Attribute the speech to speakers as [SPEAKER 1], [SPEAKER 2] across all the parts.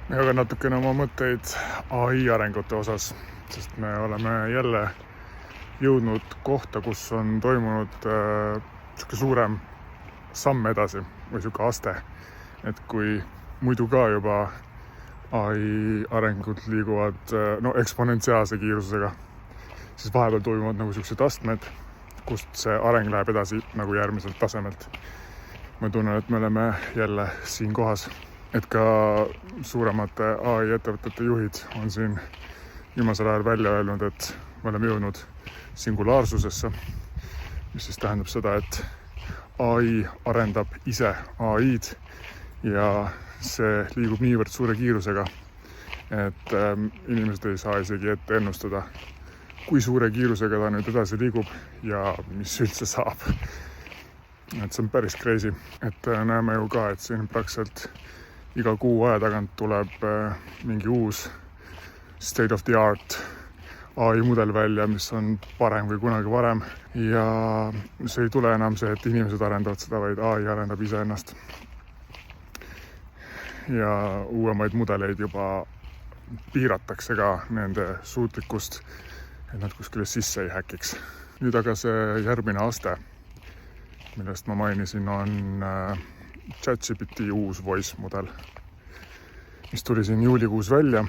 [SPEAKER 1] jagan natukene oma mõtteid AI arengute osas, sest me oleme jälle jõudnud kohta, kus on toimunud siuke suurem samm edasi või siuke aste, et kui muidu ka juba AI arengud liiguvad eksponentsiaalse kiirusega, siis vahepeal toimuvad nagu siuksed astmed, kust see areng läheb edasi nagu järgmiselt tasemelt. Ma tunnen, et me oleme jälle siin kohas, et ka suuremate AI ettevõtete juhid on siin viimasel ajal välja öelnud, et me oleme jõudnud singulaarsusesse, mis siis tähendab seda, et AI arendab ise AI-d ja see liigub niivõrd suure kiirusega, et inimesed ei saa isegi ette ennustada, kui suure kiirusega ta nüüd edasi liigub ja mis üldse saab. Et see on päris crazy, et näeme ju ka, et siin praktiliselt iga kuu aja tagant tuleb mingi uus state of the art AI mudel välja, mis on parem kui kunagi varem ja see ei tule enam see, et inimesed arendavad seda, vaid AI arendab iseennast. Ja uuemaid mudeleid juba piiratakse ka nende suutlikkust, et nad kuskile sisse ei häkiks. Nüüd aga see järgmine aste, millest ma mainisin, on ChatGPT uus voice mudel, mis tuli siin juulikuus välja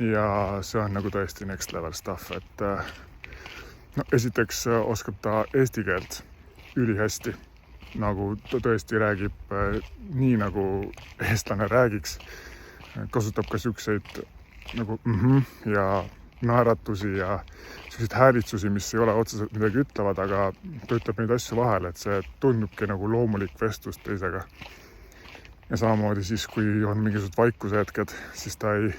[SPEAKER 1] ja see on nagu tõesti next level stuff, et esiteks oskab ta eesti keelt ülihästi, nagu ta tõesti räägib nii, nagu eestlane räägiks, kasutab ka siukseid nagu ja naeratusi ja selliseid häälitsusi, mis ei ole otseselt midagi ütlevad, aga ta ütleb neid asju vahele, et see tundubki nagu loomulik vestlus teisega. Ja samamoodi siis, kui on mingisugused vaikushetked, siis ta ei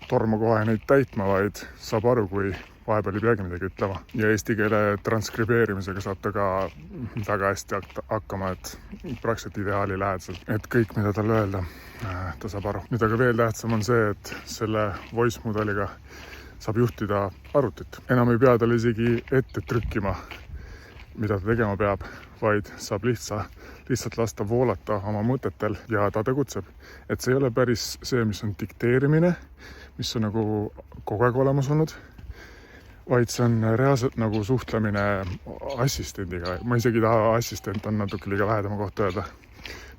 [SPEAKER 1] torma kohe neid täitma, vaid saab aru, kui vahepeal ei peagi midagi ütlema. Ja eesti keele transkribeerimisega saab ta ka väga hästi hakkama, et praktiliselt ideaali lähedselt, et kõik, mida talle öelda, ta saab aru. Nüüd aga veel tähtsam on see, et selle voice mudeliga saab juhtida arvutit. Enam ei pea talle isegi ette trükkima, mida ta tegema peab, vaid saab lihtsalt lasta voolata oma mõtetel ja ta tegutseb. Et see ei ole päris see, mis on dikteerimine, mis on nagu kogu aeg olemas olnud, vaid see on reaalselt nagu suhtlemine assistendiga. Ma isegi taha assistent on natuke liiga lähedama kohta öelda.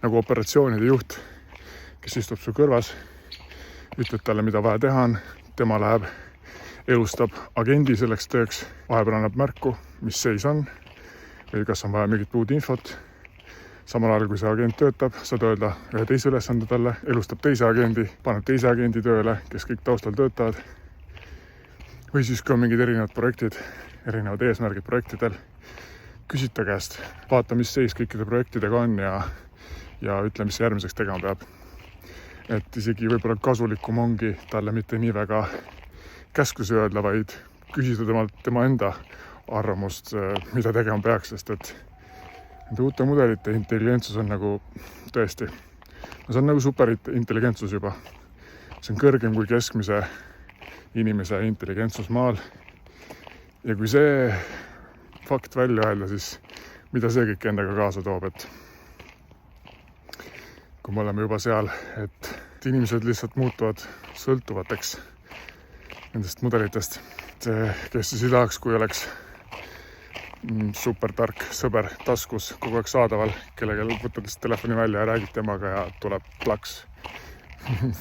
[SPEAKER 1] Nagu operatsioonide juht, kes istub su kõrvas, ütleb talle, mida vaja teha on, tema läheb elustab agendi selleks tööks, vahepeal annab märku, mis seis on või kas on vaja mingit muud infot. Samal ajal, kui see agent töötab, saad öelda ühe teise ülesande talle, elustab teise agendi, paneb teise agendi tööle, kes kõik taustal töötavad. Või siis kui on mingid erinevad projektid, erinevad eesmärgid projektidel, küsid ta käest, vaata, mis seis kõikide projektidega on ja ütle, mis järgmiseks tegema peab. Et isegi võib-olla kasulikum ongi talle mitte nii väga käskluse öelda, vaid küsida tema enda arvamust, mida tegema peaks, sest et nende uute mudelite intelligentsus on nagu tõesti, see on nagu superintelligentsus juba. See on kõrgem kui keskmise inimese intelligentsus maal. Ja kui see fakt välja öelda, siis mida see kõik endaga kaasa toob, et kui me oleme juba seal, et inimesed lihtsalt muutuvad sõltuvateks nendest mudelitest, kes siis ei tahaks, kui oleks super tark sõber taskus kogu aeg saadaval, kellega võtad telefoni välja ja räägid temaga ja tuleb plaks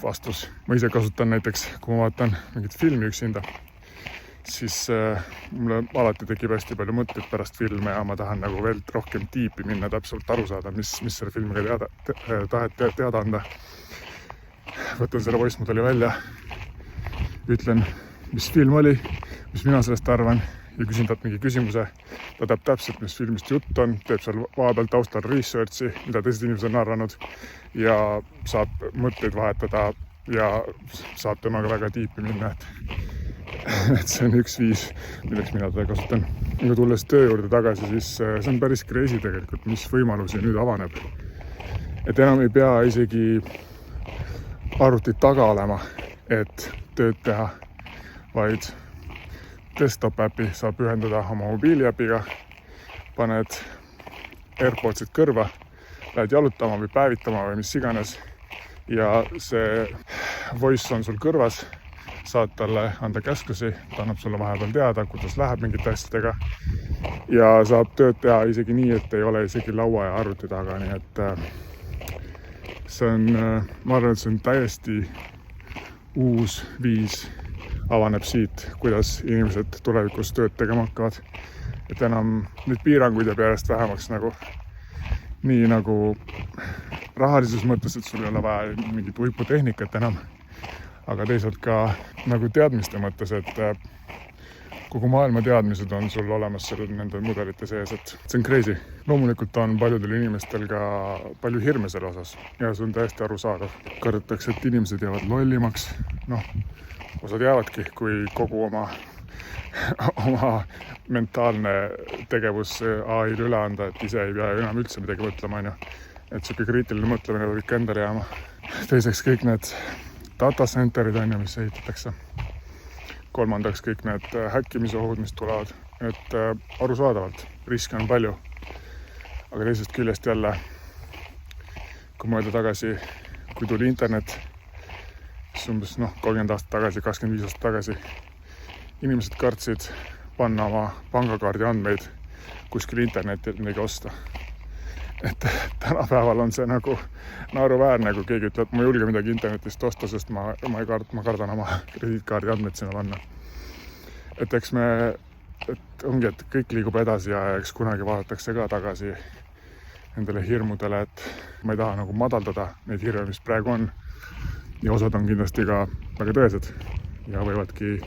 [SPEAKER 1] vastus. Ma ise kasutan näiteks, kui ma vaatan mingit filmi üksinda, siis mulle alati tekib hästi palju mõtteid pärast filme ja ma tahan nagu veel rohkem tiipi minna, täpselt aru saada, mis selle filmiga taheti teada anda. Võtan selle voice mudeli välja, ütlen, mis film oli, mis mina sellest arvan ja küsin talt mingi küsimuse. Ta teab täpselt, mis filmist jutt on, teeb seal vahepeal taustal researchi, mida teised inimesed on arvanud ja saab mõtteid vahetada ja saab temaga väga tiipi minna. Et see on üks viis, milleks mina teda kasutan. Kui tulles töö juurde tagasi, siis see on päris crazy tegelikult, mis võimalusi nüüd avaneb. Et enam ei pea isegi arvutit taga olema, et tööd teha, vaid desktop äpi saab ühendada oma mobiiliäpiga, paned AirPodsid kõrva, lähed jalutama või päevitama või mis iganes ja see voice on sul kõrvas, saad talle anda käsklusi, ta annab sulle vahepeal teada, kuidas läheb mingite asjadega ja saab tööd teha isegi nii, et ei ole isegi laua ja arvuti taga, nii et see on, ma arvan, et see on täiesti uus viis avaneb siit, kuidas inimesed tulevikus tööd tegema hakkavad. Et enam nüüd piiranguid jääb järjest vähemaks nii nagu rahalises mõttes, et sul ei ole vaja mingit uiputehnikat enam, aga teisalt ka nagu teadmiste mõttes, et kogu maailma teadmised on sul olemas seal nende mudelite sees, et see on crazy. Loomulikult on paljudel inimestel ka palju hirme selle osas ja see on täiesti arusaadav. Kardetakse, et inimesed jäävad lollimaks, osad jäävadki, kui kogu oma mentaalne tegevus AI-le üle anda, et ise ei pea enam üldse midagi mõtlema, et siuke kriitiline mõtlemine võib ikka endale jääma. Teiseks kõik need data centerid, mis ehitatakse. Kolmandaks kõik need häkkimisohud, mis tulevad, et arusaadavalt riske on palju. Aga teisest küljest jälle, kui mõelda tagasi, kui tuli internet, siis umbes 30 aastat tagasi, 25 aastat tagasi, inimesed kartsid panna oma pangakaardi andmeid kuskil internetti midagi osta. Et tänapäeval on see nagu naeruväärne, kui keegi ütleb, et ma ei julge midagi internetist osta, sest ma kardan oma krediitkaardi andmeid sinna panna. Et eks ongi, et kõik liigub edasi ja eks kunagi vaadatakse ka tagasi nendele hirmudele, et ma ei taha nagu madaldada neid hirme, mis praegu on. Ja osad on kindlasti ka väga tõesed ja võivadki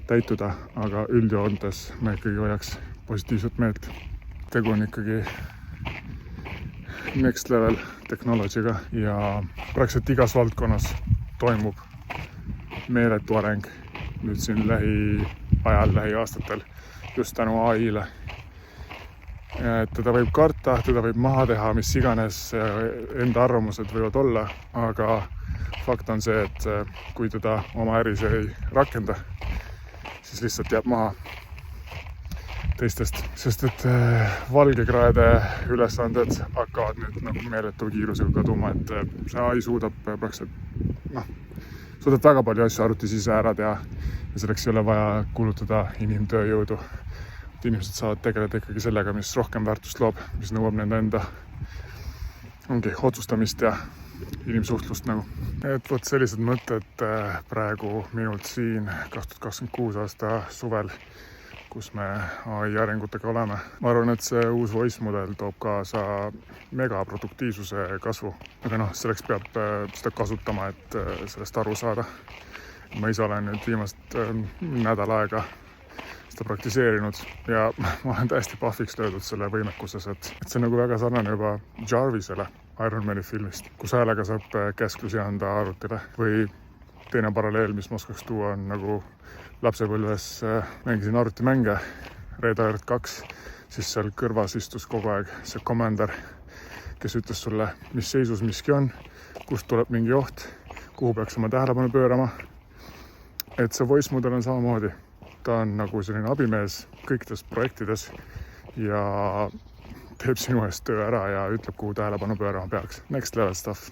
[SPEAKER 1] täituda, aga üldjoontes me ikkagi hoiaks positiivset meelt. Tegu on ikkagi next level technology'ga ja praktiliselt igas valdkonnas toimub meeletu areng nüüd siin lähiaastatel just tänu AI-le. Teda võib karta, teda võib maha teha, mis iganes enda arvamused võivad olla, aga fakt on see, et kui teda oma äris ei rakenda, siis lihtsalt jääb maha teistest, sest et valgekraede ülesanded hakkavad nüüd nagu meeletu kiirusega kaduma, et see AI suudab väga palju asju arvuti sisse ära teha ja selleks ei ole vaja kulutada inimtööjõudu. Inimesed saavad tegeleda ikkagi sellega, mis rohkem väärtust loob, mis nõuab nende enda otsustamist ja inimsuhtlust nagu. Et võt sellised mõtted praegu minult siin 2026 aasta suvel, kus me AI arengutega oleme. Ma arvan, et see uus voice mudel toob kaasa megaproduktiivsuse kasvu. Aga selleks peab seda kasutama, et sellest aru saada. Ma ise olen nüüd viimast nädal aega seda praktiseerinud ja ma olen täiesti pahviks löödud selle võimekuses, et see on nagu väga sarnane juba Jarvisele Iron Mani filmist, kus häälega saab käsklusi anda arvutile. Või teine paralleel, mis ma oskaks tuua, on nagu lapsepõlves mängisin arvutimänge Red Alert 2, siis seal kõrvas istus kogu aeg see commander, kes ütles sulle, mis seisus miski on, kust tuleb mingi oht, kuhu peaks oma tähelepanu pöörama. Et see voice mudel on samamoodi. Ta on nagu selline abimees kõikides projektides ja teeb sinu eest töö ära ja ütleb, kuhu tähelepanu pöörama peaks. Next level stuff.